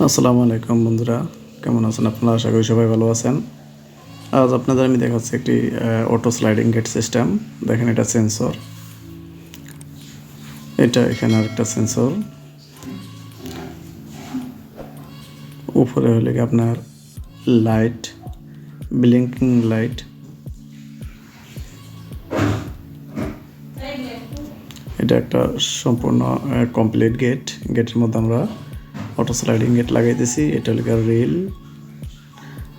আসসালামু আলাইকুম বন্ধুরা, কেমন আছেন আপনারা? আশা করি সবাই ভালো আছেন। আজ আপনাদের আমি দেখাচ্ছি একটি অটো স্লাইডিং গেট সিস্টেম। দেখেন, এটা সেন্সর, এটা এখানে আরেকটা সেন্সর, উপরে হলে কি আপনার লাইট, ব্লিঙ্কিং লাইট। এটা একটা সম্পূর্ণ কমপ্লিট গেট। গেটের মধ্যে আমরা অটো স্লাইডিং গেট লাগাইতেছি। এটা হলো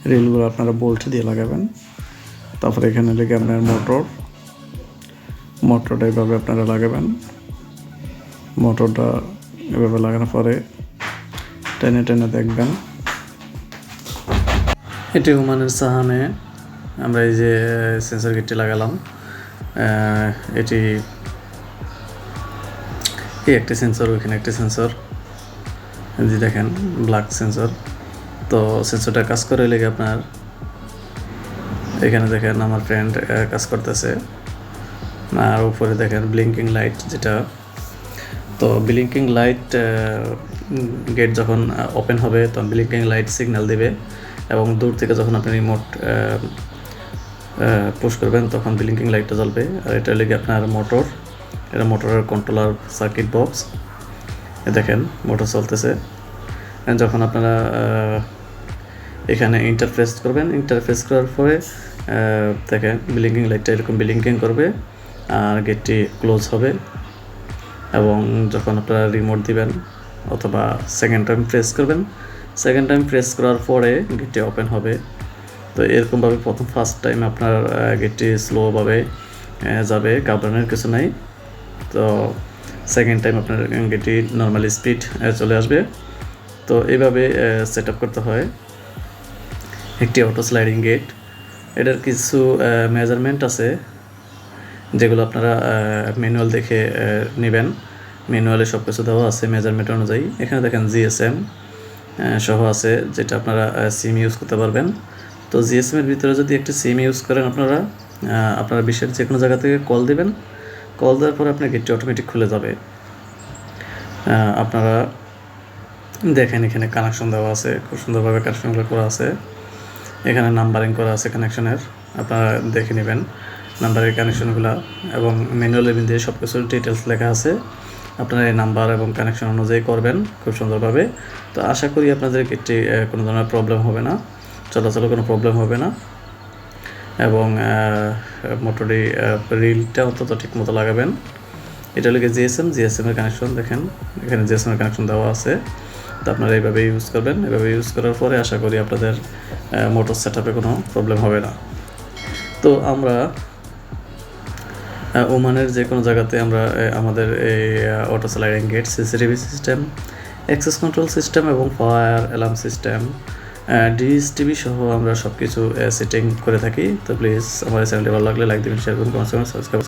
রিলগুলো আপনারা বোল্ট দিয়ে লাগাবেন। তারপরে এখানে লেগে আপনার মোটরটা এভাবে আপনারা লাগাবেন। মোটরটা এভাবে লাগানোর পরে টেনে টেনে দেখবেন। এটি ওমানের সাহানে আমরা এই যে সেন্সর গেটটি লাগালাম। এটি একটি সেন্সর, ওইখানে একটি সেন্সর, যে দেখেন ব্ল্যাক সেন্সর। তো সেন্সরটা কাজ করে লেগে আপনার এখানে দেখেন আমার ফ্রেন্ড কাজ করতেছে। আর উপরে দেখেন ব্লিঙ্কিং লাইট, যেটা তো ব্লিঙ্কিং লাইট গেট যখন ওপেন হবে তখন ব্লিঙ্কিং লাইট সিগন্যাল দেবে, এবং দূর থেকে যখন আপনি রিমোট পুশ করবেন তখন ব্লিঙ্কিং লাইটটা জ্বলবে। আর এটা লেগে আপনার মোটর, এটা মোটরের কন্ট্রোলার সার্কিট বক্স। দেখেন মোটর চলতেছে। যখন আপনারা এখানে ইন্টারফেস করবেন, ইন্টারফেস করার পরে দেখেন ব্লিঙ্কিং লাইটটা এরকম ব্লিঙ্কিং করবে আর গেটটি ক্লোজ হবে। এবং যখন আপনারা রিমোট দিবেন অথবা সেকেন্ড টাইম প্রেস করবেন, সেকেন্ড টাইম প্রেস করার পরে গেটটি ওপেন হবে। তো এরকমভাবে ফার্স্ট টাইম আপনার গেটটি স্লোভাবে যাবে, ঘাবড়ানোর কিছু নাই। তো সেকেন্ড টাইম আপনার গেটটি নর্মালি স্পিড চলে আসবে। তো এইভাবে সেট আপ করতে হয় একটি অটো স্লাইডিং গেট। এটার কিছু মেজারমেন্ট আছে যেগুলো আপনারা ম্যানুয়াল দেখে নেবেন। ম্যানুয়ালে সব কিছু দেওয়া আছে মেজারমেন্ট অনুযায়ী। এখানে দেখেন জিএসএম সহ আছে, যেটা আপনারা সিম ইউজ করতে পারবেন। তো জিএসএমের ভিতরে যদি একটি সিম ইউজ করেন আপনারা বিশ্বের যে কোনো জায়গা থেকে কল দেবেন। কল দেওয়ার পরে আপনার গেটটি অটোমেটিক খুলে যাবে। আপনারা দেখেন এখানে কানেকশন দেওয়া আছে, খুব সুন্দরভাবে কানেকশনগুলো করা আছে। এখানে নাম্বারিং করা আছে কানেকশনের, আপনারা দেখে নেবেন নাম্বারের কানেকশনগুলো, এবং ম্যানুয়ালের মধ্যে সব কিছু ডিটেলস লেখা আছে। আপনারা এই নাম্বার এবং কানেকশন অনুযায়ী করবেন খুব সুন্দরভাবে। তো আশা করি আপনাদের গেটটি কোনো ধরনের প্রবলেম হবে না, চলাচলে কোনো প্রবলেম হবে না। এবং মোটরটি রিলটা অন্তত ঠিক মতো লাগাবেন। এটা হলো জিএসএমের কানেকশন। দেখেন এখানে জিএসএমের কানেকশন দেওয়া আছে। তো আপনারা এইভাবে ইউজ করবেন। এভাবে ইউজ করার পরে আশা করি আপনাদের মোটর সেট আপে কোনো প্রবলেম হবে না। তো আমরা ওমানের যে কোনো জায়গাতে আমরা আমাদের এই auto sliding gate, CCTV system, access control system এবং ফায়ার অ্যালার্ম সিস্টেম, ডিএসটিভি সহ আমরা সব কিছু সেটিং করে থাকি। তো প্লিজ আমার চ্যানেলটি ভালো লাগলে লাইক দিবেন, শেয়ার করুন, কমেন্ট করুন, সাবস্ক্রাইব